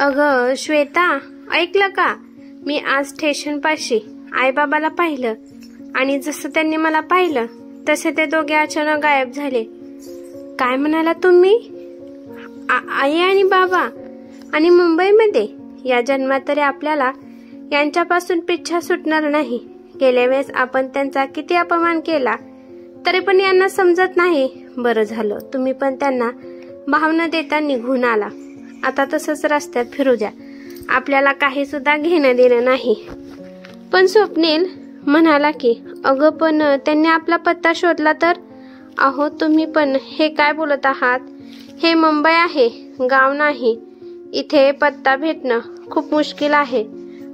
अगं श्वेता, ऐकलं का? मी आज स्टेशनपाशी आईबाबाला पाहिलं आणि जसं त्यांनी मला पाहिलं तसे ते दोघे अचानक गायब झाले. काय म्हणाला तुम्ही? आई आणि बाबा आणि मुंबईमध्ये? या जन्मात तरी आपल्याला यांच्यापासून पिच्छा सुटणार नाही. गेल्या वेळेस आपण त्यांचा किती अपमान केला तरी पण यांना समजत नाही. बरं झालं तुम्ही पण त्यांना भावना देता निघून आला. आता तसंच रस्त्यात फिरू द्या, आपल्याला काही सुद्धा घेणं देणं नाही. पण स्वप्नील म्हणाला की अगं पण त्यांनी आपला पत्ता शोधला तर? अहो तुम्ही पण हे काय बोलत आहात? हे मुंबई आहे, गाव नाही. इथे पत्ता भेटणं खूप मुश्किल आहे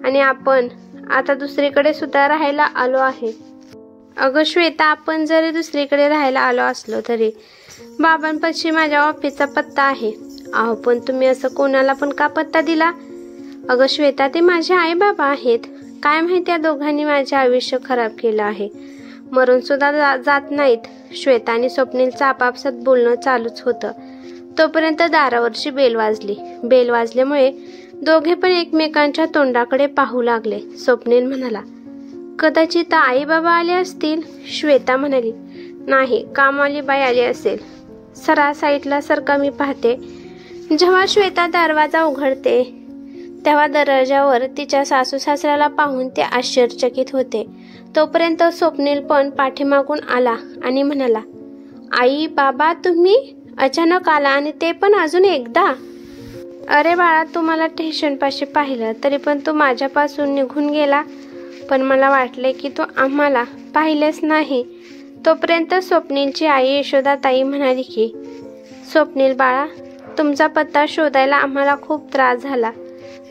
आणि आपण आता दुसरीकडे सुद्धा राहायला आलो आहे. अगं श्वेता, आपण जरी दुसरीकडे राहायला आलो असलो तरी बाबांपाशी माझ्या ऑफिसचा पत्ता आहे. अहो पण तुम्ही असं कोणाला पण का पत्ता दिला? अगं श्वेता, ते माझे आई बाबा आहेत. काय माहिती या दोघांनी माझे आयुष्य खराब केलं आहे. मरून सुद्धा जात नाहीत. श्वेता आणि स्वप्नीलचं आपापसात बोलणं चालूच होतं. तोपर्यंत दारावरची बेल वाजली. बेल वाजल्यामुळे दोघे पण एकमेकांच्या तोंडाकडे पाहू लागले. स्वप्नील म्हणाला, कदाचित आई बाबा आले असतील. श्वेता म्हणाली, नाही, कामवाली बाई आली असेल. सरा साईडला सरका, मी पाहते. जेव्हा श्वेता दरवाजा उघडते तेव्हा दरवाजावर तिच्या सासू सासऱ्याला पाहून ते आश्चर्यचकित होते. तोपर्यंत स्वप्नील पण पाठीमागून आला आणि म्हणाला, आई बाबा तुम्ही अचानक आला आणि ते पण अजून एकदा? अरे बाळा, तू मला स्टेशनपाशी पाहिलं तरी पण तू माझ्यापासून निघून गेला. पण मला वाटले की तू आम्हाला पाहिलेच नाही. तोपर्यंत स्वप्नीलची आई यशोदाताई म्हणाली की स्वप्नील बाळा, तुमचा पत्ता शोधायला आम्हाला खूप त्रास झाला.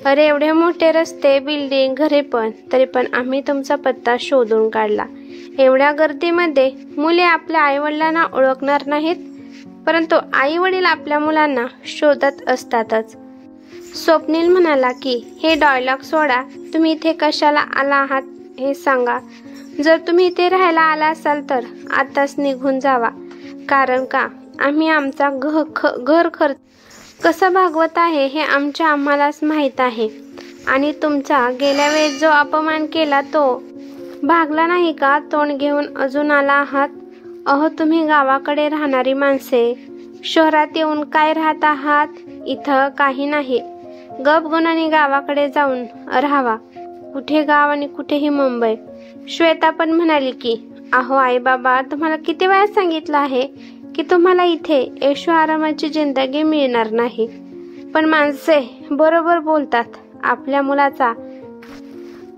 अरे एवढे मोठे रस्ते, बिल्डिंग, घरे पण तरी पण आम्ही तुमचा पत्ता शोधून काढला. एवढ्या गर्दीमध्ये मुले आपल्या आईवडिलांना ओळखणार नाहीत, परंतु आई वडील आपल्या मुलांना शोधत असतातच. स्वप्नील म्हणाला की हे डायलॉग सोडा, तुम्ही इथे कशाला आला आहात हे सांगा. जर तुम्ही इथे राहायला आला असाल तर आताच निघून जावा. कारण का आम्ही आमचा घर खर्च कसा भागवत आहे हे आम्हालाच माहीत आहे. आणि तुमचा गेल्या वेळेस जो अपमान केला तो भागला नाही का? तोंड घेऊन अजून आला आहात. अहो तुम्ही गावाकडे राहणारी माणसे शहरात येऊन काय राहत आहात? इथं काही नाही. गपगुणाने गावाकडे जाऊन राहावा. कुठे गाव आणि कुठेही मुंबई. श्वेता पण म्हणाली की अहो आई बाबा, तुम्हाला किती वेळा सांगितलं आहे की तुम्हाला इथे ऐशो आरामाची जिंदगी मिळणार नाही. पण माणसे बरोबर बोलतात. आपल्या मुलाचा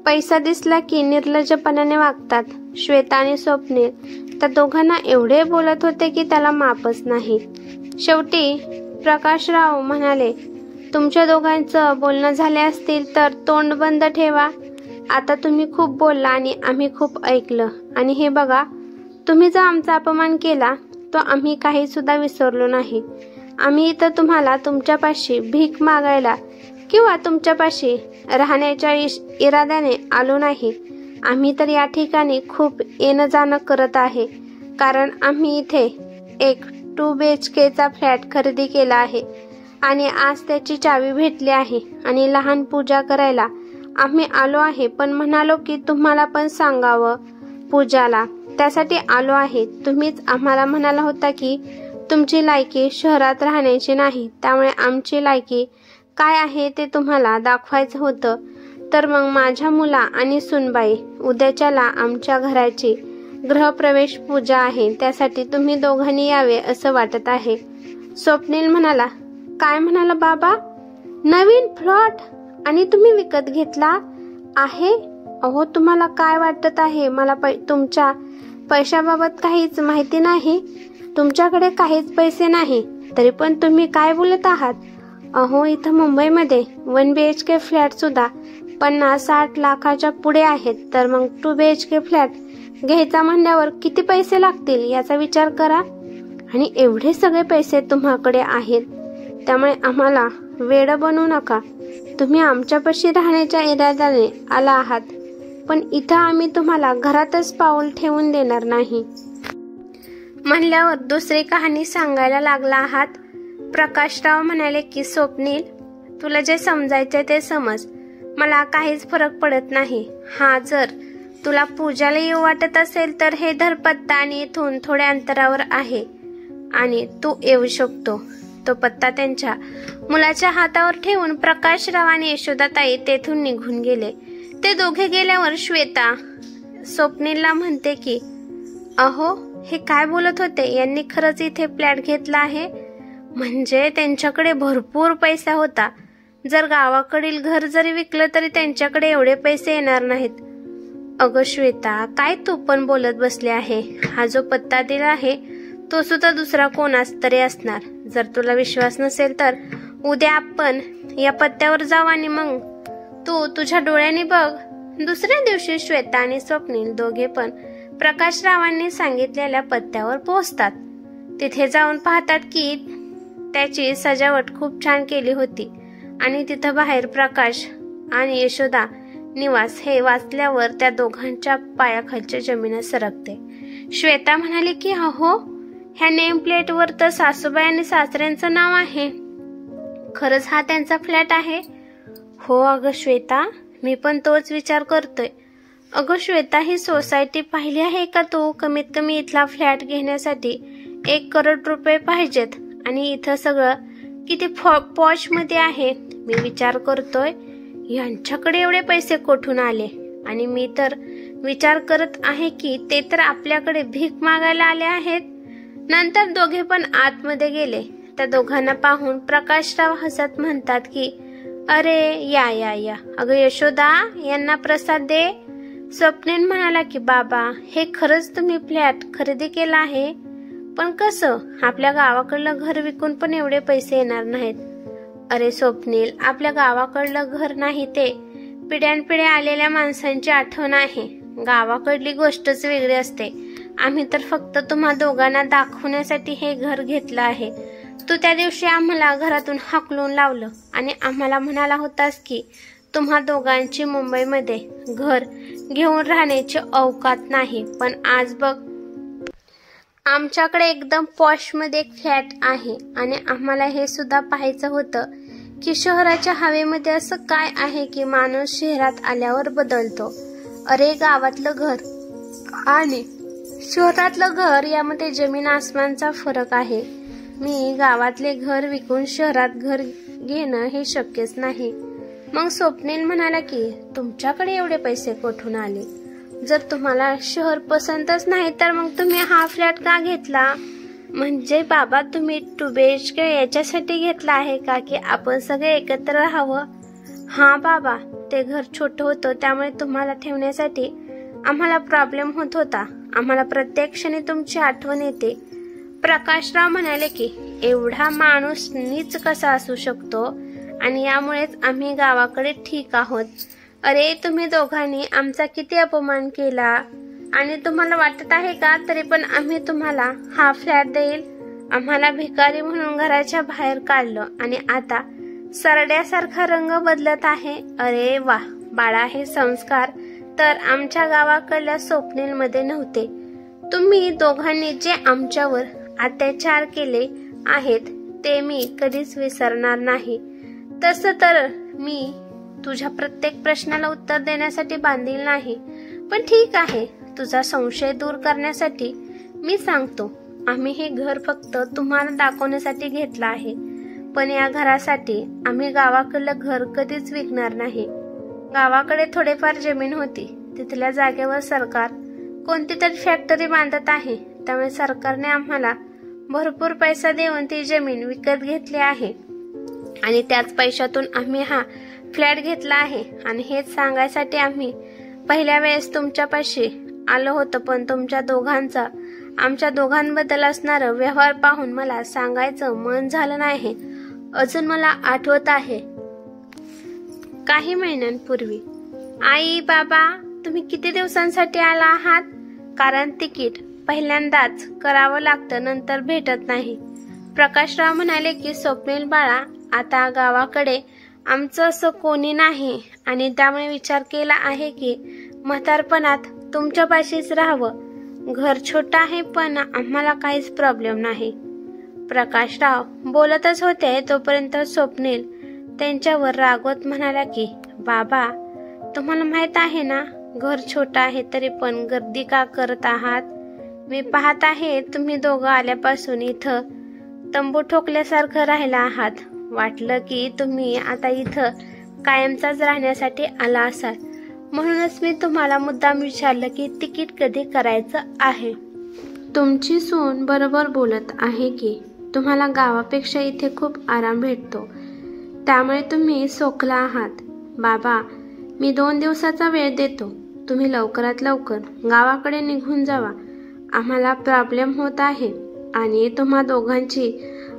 पैसा दिसला की निर्लज्जपणाने वागतात. श्वेता आणि स्वप्नील त्या दोघांना एवढे बोलत होते की त्याला मापच नाही. शेवटी प्रकाशराव म्हणाले, तुमच्या दोघांचं बोलणं झाले असतील तर तोंड बंद ठेवा. आता तुम्ही खूप बोलला आणि आम्ही खूप ऐकलं. आणि हे बघा, तुम्ही जो आमचा अपमान केला तो आम्ही काही सुद्धा विसरलो नाही. आम्ही इथं तुम्हाला तुमच्यापाशी भीक मागायला किंवा तुमच्यापाशी राहण्याच्या इराद्याने आलो नाही. आम्ही तर या ठिकाणी खूप येणं जाणं करत आहे. कारण आम्ही इथे एक 2 BHKचा फ्लॅट खरेदी केला आहे आणि आज त्याची चावी भेटली आहे आणि लहान पूजा करायला आम्ही आलो आहे. पण म्हणालो की तुम्हाला पण सांगावं पूजाला, त्यासाठी आलो आहे. तुम्हीच आम्हाला म्हणाला होता की तुमची लायकी शहरात राहण्याची नाही, त्यामुळे आमची लायकी काय आहे ते तुम्हाला दाखवायचं होतं. तर मग माझ्या मुला आणि सुनबाई उद्याच्याला आमच्या घराची गृहप्रवेश पूजा आहे, त्यासाठी तुम्ही दोघांनी यावे असं वाटत आहे. स्वप्नील म्हणाला, काय म्हणाला बाबा? नवीन प्लॉट आणि तुम्ही विकत घेतला आहे? अहो तुम्हाला काय वाटत आहे? मला तुमच्या पैशाबाबत काहीच माहिती नाही. तुमच्याकडे काहीच पैसे नाही तरी पण तुम्ही काय बोलत आहात? अहो इथं मुंबईमध्ये 1 BHK फ्लॅट सुद्धा 50-60 लाखाच्या पुढे आहेत. तर मग 2 BHK फ्लॅट घ्यायचा म्हणल्यावर किती पैसे लागतील याचा विचार करा. आणि एवढे सगळे पैसे तुम्हाकडे आहेत, त्यामुळे आम्हाला वेड बनवू नका. तुम्ही आमच्यापाशी राहण्याच्या इराद्याने आला आहात, पण इथं आम्ही तुम्हाला घरातच पाऊल ठेवून देणार नाही. म्हणल्यावर दुसरी कहाणी सांगायला लागला आहात. प्रकाशराव म्हणाले की स्वप्नील, तुला जे समजायचंय ते समज, मला काहीच फरक पडत नाही. हा, जर तुला पूजाला येऊ वाटत असेल तर हे धर पत्ता आणि इथून थोड्या अंतरावर आहे आणि तू येऊ शकतो. तो पत्ता त्यांच्या मुलाच्या हातावर ठेवून प्रकाशराव आणि यशोदाताई तेथून निघून गेले. ते दोघे गेल्यावर श्वेता स्वप्नीलला म्हणते की अहो, हे काय बोलत होते, यांनी खरंच इथे फ्लॅट घेतला आहे. म्हणजे त्यांच्याकडे भरपूर पैसा होता. जर गावाकडील घर जरी विकलं तरी त्यांच्याकडे एवढे पैसे येणार नाहीत. अगं श्वेता, काय तू पण बोलत बसले आहे. हा जो पत्ता दिला आहे तो सुद्धा दुसरा कोणाच तरी असणार. जर तुला विश्वास नसेल तर उद्या आपण या पत्त्यावर जाऊ आणि मग तू तुझ्या डोळ्यांनी बघ. दुसऱ्या दिवशी श्वेता आणि स्वप्नील दोघे पण प्रकाशरावांनी सांगितलेल्या पत्त्यावर पोहोचतात. तिथे जाऊन पाहतात की त्याची सजावट खूप छान केली होती आणि तिथं बाहेर प्रकाश आणि यशोदा निवास हे वाचल्यावर त्या दोघांच्या पायाखालच्या जमीन सरकते. श्वेता म्हणाली की अहो, ह्या नेम प्लेटवर तर सासूबाई आणि सासऱ्यांचं नाव आहे. खरंच हा त्यांचा फ्लॅट आहे? हो अगं श्वेता, मी पण तोच विचार करतोय. अगं श्वेता, ही सोसायटी पाहिली आहे का तू? कमीत कमी इथला फ्लॅट घेण्यासाठी 1 करोड रुपये पाहिजेत आणि इथं सगळं किती पॉश मध्ये आहे. मी विचार करतोय यांच्याकडे एवढे पैसे कुठून आले. आणि मी तर विचार करत आहे की ते तर आपल्याकडे भीक मागायला आले आहेत. नंतर दोघे पण आतमध्ये गेले. त्या दोघांना पाहून प्रकाशराव हसत म्हणतात की अरे या या या, अगं यशोदा, यांना प्रसाद दे. स्वप्नील म्हणाला की बाबा, हे खरंच तुम्ही फ्लॅट खरेदी केला आहे, पण कसं? आपल्या गावाकडलं घर विकून पण एवढे पैसे येणार नाहीत. अरे स्वप्नील, आपल्या गावाकडलं घर नाही, ते पिढ्यानपिढ्या आलेल्या माणसांची आठवण आहे. गावाकडली गोष्टच वेगळी असते. आम्ही तर फक्त तुम्हा दोघांना दाखवण्यासाठी हे घर घेतलं आहे. तू त्या दिवशी आम्हाला घरातून हाकलून लावलं आणि आम्हाला म्हणाला होतास की तुम्हा दोघांची मुंबईमध्ये घर घेऊन राहण्याची अवकात नाही. पण आज बघ, आमच्याकडे एकदम पॉश मध्ये एक फ्लॅट आहे आणि आम्हाला हे सुद्धा पाहायचं होतं की शहराच्या हवेमध्ये असं काय आहे की माणूस शहरात आल्यावर बदलतो. अरे, गावातलं घर आणि शहरातलं घर यामध्ये जमीन आसमानचा फरक आहे. मी गावातले घर विकून शहरात घर घेणं हे शक्यच नाही. मग स्वप्नील म्हणाला की तुमच्याकडे एवढे पैसे कुठून आले? जर तुम्हाला शहर पसंतच नाही तर मग तुम्ही हा फ्लॅट का घेतला? म्हणजे बाबा, तुम्ही 2 BHK याच्यासाठी घेतला आहे का की आपण सगळे एकत्र राहावं? हा बाबा, ते घर छोटं होतं त्यामुळे तुम्हाला ठेवण्यासाठी आम्हाला प्रॉब्लेम होत होता. आम्हाला प्रत्येक क्षणी तुमची आठवण येते. प्रकाशराव म्हणाले की एवढा माणूस नीच कसा असू शकतो आणि यामुळेच आम्ही गावाकडे ठीक आहोत. अरे, तुम्ही दोघांनी आमचा किती अपमान केला आणि तुम्हाला वाटत आहे का तरी पण आम्ही तुम्हाला हा फ्लॅट देईल? आम्हाला भिकारी म्हणून घराच्या बाहेर काढलं आणि आता सरड्यासारखा रंग बदलत आहे. अरे वा बाळा, हे संस्कार तर आमच्या गावाकडल्या स्वप्नील मध्ये नव्हते. तुम्ही दोघांनी जे आमच्यावर अत्याचार केले आहेत ते मी कधीच विसरणार नाही. तसं तर मी तुझ्या प्रत्येक प्रश्नाला उत्तर देण्यासाठी बांधील नाही, पण ठीक आहे, तुझा संशय दूर करण्यासाठी मी सांगतो. आम्ही हे घर फक्त तुम्हाला दाखवण्यासाठी घेतलं आहे, पण या घरासाठी आम्ही गावाकडलं घर कधीच विकणार नाही. गावाकडे थोडेफार जमीन होती, तिथल्या जागेवर सरकार कोणती तरी फॅक्टरी बांधत आहे, त्यामुळे सरकारने आम्हाला भरपूर पैसा देऊन ती जमीन विकत घेतली आहे आणि त्याच पैशातून आम्ही हा फ्लॅट घेतला आहे. आणि हेच सांगायसाठी आम्ही पहिल्या वेळेस तुमच्यापाशी आलो होतो, पण तुमच्या दोघांचा आमच्या दोघांबद्दल असणारं व्यवहार पाहून मला सांगायचं मन झालं नाही. अजून मला आठवत आहे काही महिन्यांपूर्वी, आई बाबा तुम्ही किती दिवसांसाठी आला आहात? कारण तिकीट पहिल्यांदाच करावं लागतं, नंतर भेटत नाही. प्रकाशराव म्हणाले की स्वप्नील बाळा, आता गावाकडे आमचं असं कोणी नाही आणि त्यामुळे विचार केला आहे की म्हातारपणात तुमच्यापाशीच राहावं. घर छोटं आहे पण आम्हाला काहीच प्रॉब्लेम नाही. प्रकाशराव बोलतच होते तोपर्यंत स्वप्नील त्यांच्यावर रागवत म्हणाला की बाबा, तुम्हाला माहित आहे ना, घर छोटं आहे तरी पण गर्दी का करत आहात? मी पाहत आहे तुम्ही दोघं आल्यापासून इथं तंबू ठोकल्यासारखं राहिला आहात. वाटलं की तुम्ही आता इथं कायमचाच राहण्यासाठी आला असाल, म्हणूनच मी तुम्हाला मुद्दाम विचारलं की तिकीट कधी करायचं आहे. तुमची सून बरोबर बोलत आहे की तुम्हाला गावापेक्षा इथे खूप आराम भेटतो, त्यामुळे तुम्ही सोकला आहात. बाबा, मी 2 दिवसाचा वेळ देतो. तुम्ही लवकरात लवकर गावाकडे निघून जावा. आम्हाला प्रॉब्लेम होत आहे आणि तुम्हा दोघांची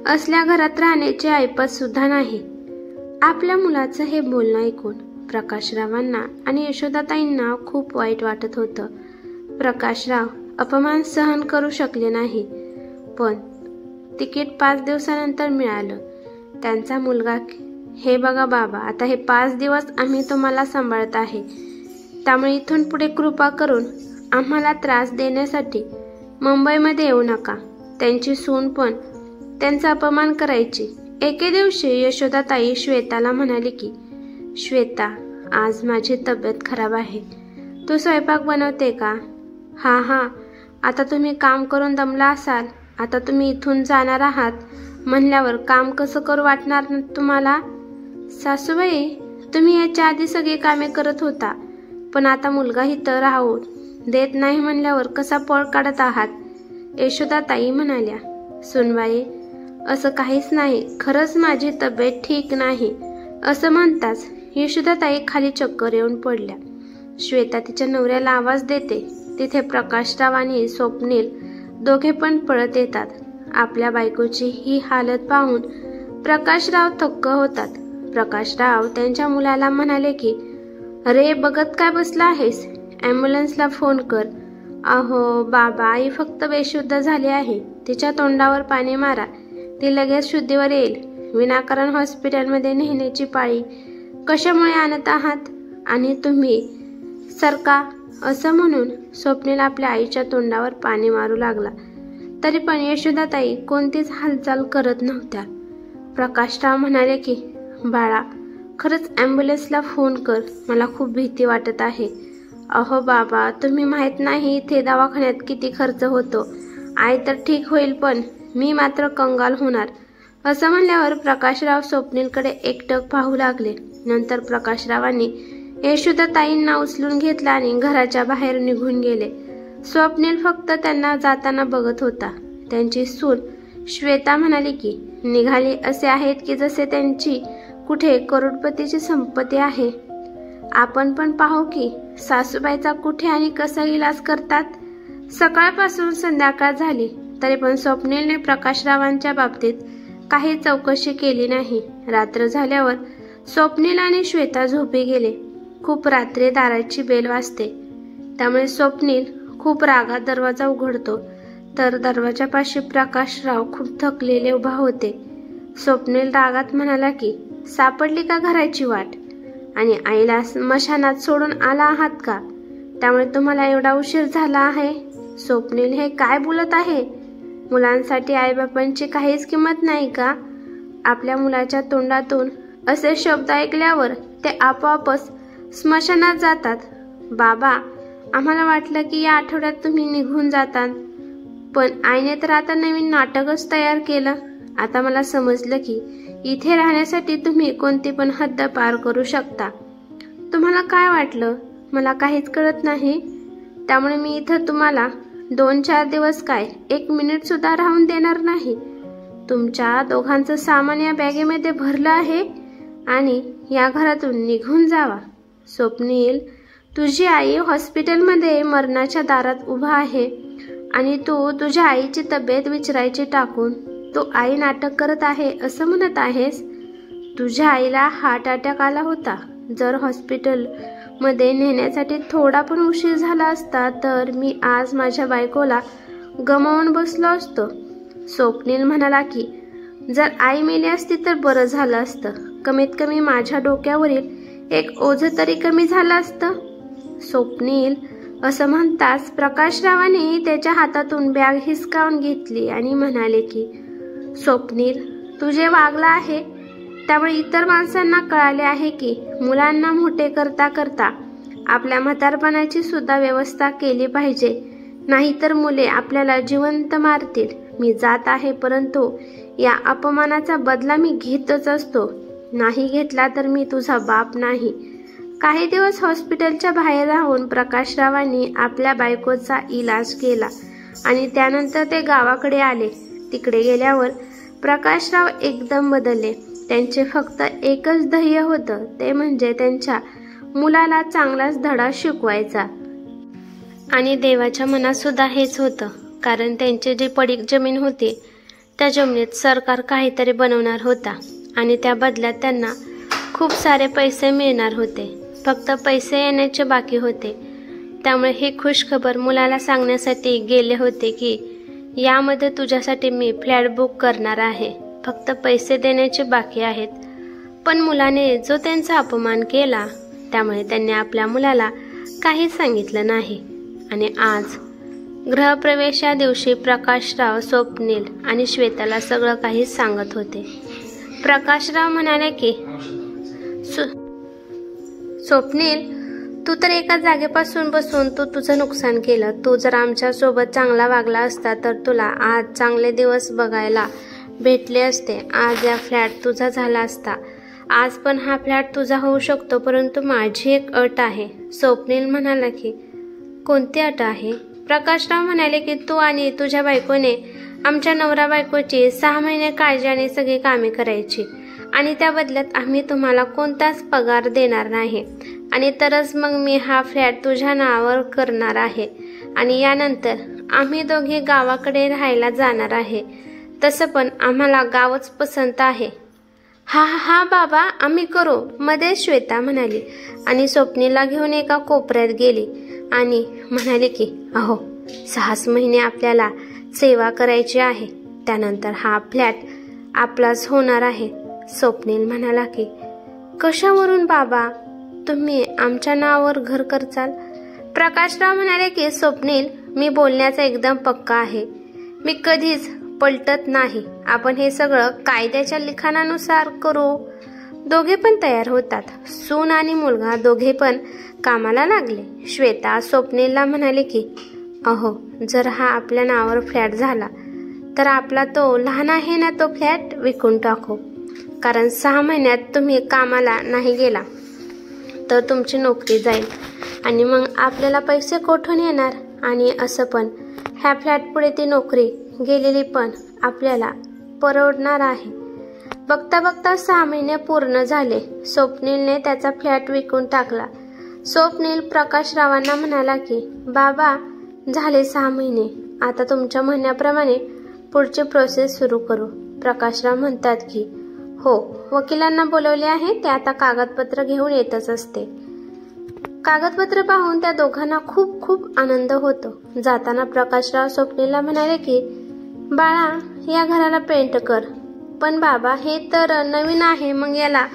असल्या घरात राहण्याची ऐपत सुद्धा नाही. आपल्या मुलाचं हे बोलणं ऐकून प्रकाशरावांना आणि यशोदाताईंना खूप वाईट वाटत होतं. प्रकाशराव अपमान सहन करू शकले नाही, पण तिकीट 5 दिवसानंतर मिळालं. त्यांचा मुलगा, हे बघा बाबा, आता हे 5 दिवस आम्ही तुम्हाला सांभाळत आहे, त्यामुळे इथून पुढे कृपा करून आम्हाला त्रास देण्यासाठी मुंबईमध्ये येऊ नका. त्यांची सून पण त्यांचा अपमान करायची. एके दिवशी यशोदाताई श्वेताला म्हणाली की श्वेता, आज माझी तब्येत खराब आहे, तू स्वयंपाक बनवते का? हा, आता तुम्ही काम करून दमला असाल, आता तुम्ही इथून जाणार आहात म्हणल्यावर काम कसं करू वाटणार तुम्हाला? सासूबाई, तुम्ही याच्या आधी सगळी कामे करत होता, पण आता मुलगा इथं राहू देत नाही म्हणल्यावर कसा पळ काढत आहात? यशोदाताई म्हणाल्या, सुनबाई, असं काहीच नाही, खरंच माझी तब्येत ठीक नाही. असं म्हणताच यशोदाताई खाली चक्कर येऊन पडल्या. श्वेता तिच्या नवऱ्याला आवाज देते. तिथे प्रकाशराव आणि स्वप्नील दोघे पण पळत येतात. आपल्या बायकोची ही हालत पाहून प्रकाशराव थक्क होतात. प्रकाशराव त्यांच्या मुलाला म्हणाले की अरे, बघत काय बसला आहेस? ॲम्ब्युलन्सला फोन कर. अहो बाबा, आई फक्त बेशुद्ध झाली आहे, तिच्या तोंडावर पाणी मारा, ती लगेच शुद्धीवर येईल. विनाकारण हॉस्पिटलमध्ये नेण्याची पाळी कशामुळे आणत आहात? आणि तुम्ही सरका. असं म्हणून स्वप्नील आपल्या आईच्या तोंडावर पाणी मारू लागला. तरी पण यशोदाताई कोणतीच हालचाल करत नव्हत्या. प्रकाशराव म्हणाले की बाळा, खरंच ॲम्ब्युलन्सला फोन कर, मला खूप भीती वाटत आहे. अहो बाबा, तुम्ही माहीत नाही इथे दवाखान्यात किती खर्च होतो. आई तर ठीक होईल, पण मी मात्र कंगाल होणार. असं म्हणल्यावर प्रकाशराव स्वप्नीलकडे एकटक पाहू लागले. नंतर प्रकाशरावांनी यशोदाताईंना उचलून घेतला आणि घराच्या बाहेर निघून गेले. स्वप्नील फक्त त्यांना जाताना बघत होता. त्यांची सून श्वेता म्हणाली की निघाले असे आहेत की जसे त्यांची कुठे करोडपतीची संपत्ती आहे. आपण पण पाहू की सासूबाईचा कुठे आणि कसा इलाज करतात. सकाळपासून संध्याकाळ झाली तरी पण स्वप्नीलने प्रकाशरावांच्या बाबतीत काही चौकशी केली नाही. रात्र झाल्यावर स्वप्नील आणि श्वेता झोपी गेले. खूप रात्री दाराची बेल वाजते, त्यामुळे स्वप्नील खूप रागात दरवाजा उघडतो तर दरवाजापाशी प्रकाशराव खूप थकलेले उभा होते. स्वप्नील रागात म्हणाला की सापडली का घराची वाट? आणि आईला स्मशानात सोडून आला आहात का? त्यामुळे तुम्हाला एवढा उशीर झाला आहे. स्वप्नील हे काय बोलत आहे? मुलांसाठी आईबापांची काहीच किंमत नाही का? आपल्या मुलाच्या तोंडातून असे शब्द ऐकल्यावर ते आपोआपच स्मशानात जातात. बाबा, आम्हाला वाटलं की या आठवड्यात तुम्ही निघून जातात, पण आईने तर आता नवीन नाटकच तयार केलं. आता मला समजलं की इथे राहण्यासाठी तुम्ही कोणती पण हद्द पार करू शकता. तुम्हाला काय वाटलं? मला काहीच कळत नाही. त्यामुळे मी इथं तुम्हाला 2-4 दिवस काय 1 मिनिट सुद्धा राहून देणार नाही. तुमच्या दोघांचं सामान या बॅगेमध्ये भरलं आहे आणि या घरातून निघून जावा. स्वप्नील, तुझी आई हॉस्पिटलमध्ये मरणाच्या दारात उभा आहे आणि तू तुझ्या आईची तब्येत विचारायची टाकून तू आई नाटक करत आहे असं म्हणत आहेस. तुझ्या आईला हार्ट अटॅक आला होता. जर हॉस्पिटलमध्ये नेण्यासाठी थोडा पण उशीर झाला असता तर मी आज माझ्या बायकोला गमावून बसलो असतो. स्वप्नील म्हणाला की जर आई मेली असती तर बरं झालं असतं. कमीत कमी माझ्या डोक्यावरील एक ओझं तरी कमी झालं असतं. स्वप्नील असं म्हणताच प्रकाशरावाने त्याच्या हातातून बॅग हिसकावून घेतली आणि म्हणाले की स्वप्नील, तू जे वागला आहे त्यामुळे इतर माणसांना कळाले आहे की मुलांना मोठे करता करता आपल्या म्हातारपणाची सुद्धा व्यवस्था केली पाहिजे, नाहीतर मुले आपल्याला जिवंत मारतील. मी जात आहे, परंतु या अपमानाचा बदला मी घेतच असतो. नाही घेतला तर मी तुझा बाप नाही. काही दिवस हॉस्पिटलच्या बाहेर राहून प्रकाशरावांनी आपल्या बायकोचा इलाज केला आणि त्यानंतर ते गावाकडे आले. तिकडे गेल्यावर प्रकाशराव एकदम बदलले. त्यांचे फक्त एकच ध्येय होतं, ते म्हणजे त्यांच्या मुलाला चांगलाच धडा शिकवायचा. आणि देवाच्या मनात सुद्धा हेच होतं, कारण त्यांची जी पडीक जमीन होती त्या जमिनीत सरकार काहीतरी बनवणार होता आणि त्या बदल्यात त्यांना खूप सारे पैसे मिळणार होते. फक्त पैसे येण्याचे बाकी होते. त्यामुळे ही खुशखबर मुलाला सांगण्यासाठी गेले होते की यामध्ये तुझ्यासाठी मी फ्लॅट बुक करणार आहे, फक्त पैसे देण्याचे बाकी आहेत. पण मुलाने जो त्यांचा अपमान केला त्यामुळे त्यांनी आपल्या मुलाला काही सांगितलं नाही. आणि आज गृहप्रवेशा दिवशी प्रकाशराव स्वप्नील आणि श्वेताला सगळं काही सांगत होते. प्रकाशराव म्हणाले की स्वप्नील, तू तर एका जागेपासून बसून तू तुझं नुकसान केलं. तू जर आमच्या सोबत चांगला वागला असता तर तुला आज चांगले दिवस बघायला भेटले असते. आज या फ्लॅट तुझा झाला असता. आज पण हा फ्लॅट तुझा होऊ शकतो, परंतु माझी एक अट आहे. स्वप्नील म्हणाला की कोणती अट आहे? प्रकाशराव म्हणाले की तू आणि तुझ्या बायकोने आमच्या नवरा बायकोची 6 महिने काळजी आणि सगळी कामे करायची आणि त्या बदल्यात आम्ही तुम्हाला कोणताच पगार देणार नाही. आणि तरच मग मी हा फ्लॅट तुझ्या नावावर करणार आहे आणि यानंतर आम्ही दोघे गावाकडे राहायला जाणार आहे. तसं पण आम्हाला गावच पसंत आहे. हा हा बाबा, आम्ही करू, मध्ये श्वेता म्हणाली आणि स्वप्नीला घेऊन एका कोपऱ्यात गेली आणि म्हणाले की अहो 6 महिने आपल्याला सेवा करायची आहे, त्यानंतर हा फ्लॅट आपलाच होणार आहे. स्वप्नील म्हणाला की कशावरून बाबा, तुम्ही आमच्या नावावर घर करचाल? प्रकाशराव म्हणाले की स्वप्नील, मी बोलण्याचा एकदम पक्का आहे. मी कधीच पलटत नाही. आपण हे सगळं कायद्याच्या लिखाणानुसार करू. दोघे पण तयार होतात. सून आणि मुलगा दोघे पण कामाला लागले. श्वेता स्वप्नीलला म्हणाले की अहो, जर हा आपल्या नावावर फ्लॅट झाला तर आपला तो लहान आहे ना तो फ्लॅट विकून टाकू. कारण 6 महिन्यात तुम्ही कामाला नाही गेला तर तुमची नोकरी जाईल आणि मग आपल्याला पैसे कोठून येणार? आणि असं पण ह्या फ्लॅट पुढे ती नोकरी गेलेली पण आपल्याला परवडणार आहे. बघता बघता 6 महिने पूर्ण झाले. स्वप्नीलने त्याचा फ्लॅट विकून टाकला. स्वप्नील प्रकाशरावांना म्हणाला की बाबा, झाले 6 महिने, आता तुमच्या म्हणण्याप्रमाणे पुढची प्रोसेस सुरू करू. प्रकाशराव म्हणतात की हो, वकिलांना बोलवले आहे, ते आता कागदपत्र घेऊन येतच असते. कागदपत्र पाहून त्या दोघांना खूप खूप आनंद होतो. जाताना प्रकाशराव स्वप्नीलला म्हणाले की बाळा, या घराला पेंट कर. पण बाबा, हे तर नवीन आहे, मग याला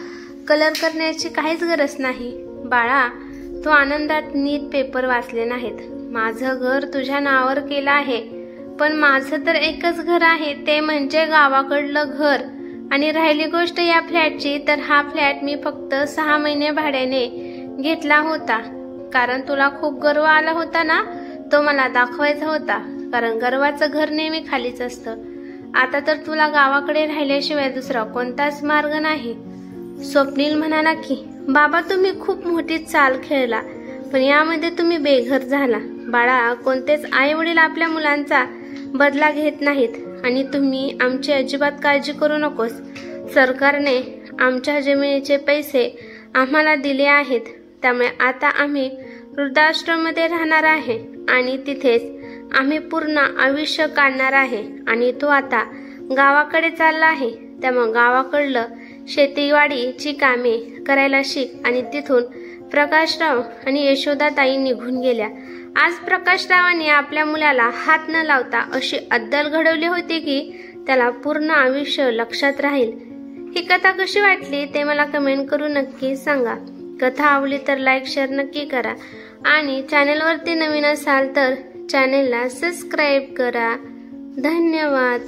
कलर करण्याची काहीच गरज नाही. बाळा, तू आनंदात नीट पेपर वाचले नाहीत. माझं घर तुझ्या नावावर केलं आहे, पण माझं तर एकच घर आहे, ते म्हणजे गावाकडलं घर. आणि राहिली गोष्ट या फ्लॅटची, तर हा फ्लॅट मी फक्त 6 महिने भाड्याने घेतला होता, कारण तुला खूप गर्व आला होता ना, तो मला दाखवायचा होता. कारण गर्वाचं घर नेहमी खालीच असतं. आता तर तुला गावाकडे राहिल्याशिवाय दुसरा कोणताच मार्ग नाही. स्वप्नील म्हणाला की बाबा, तुम्ही खूप मोठी चाल खेळला, पण यामध्ये तुम्ही बेघर झाला. बाळा, कोणतेच आई वडील आपल्या मुलांचा बदला घेत नाहीत आणि तुम्ही आमची अजिबात काळजी करू नकोस. सरकारने आमच्या जमिनीचे पैसे आम्हाला दिले आहेत, त्यामुळे आता आम्ही वृद्धाश्रममध्ये राहणार आहे आणि तिथेच आम्ही पूर्ण आयुष्य काढणार आहे. आणि तू आता गावाकडे चालला आहे, त्यामुळे गावाकडलं शेतीवाडीची कामे करायला शिक. आणि तिथून प्रकाशराव आणि यशोदाताई निघून गेल्या. आज प्रकाशरावांनी आपल्या मुलाला हात न लावता अशी अद्दल घडवली होती की त्याला पूर्ण आयुष्य लक्षात राहील. ही कथा कशी वाटली ते मला कमेंट करून नक्की सांगा. कथा आवडली तर लाईक शेअर नक्की करा आणि चॅनलवरती नवीन असाल तर चॅनलला सबस्क्राईब करा. धन्यवाद.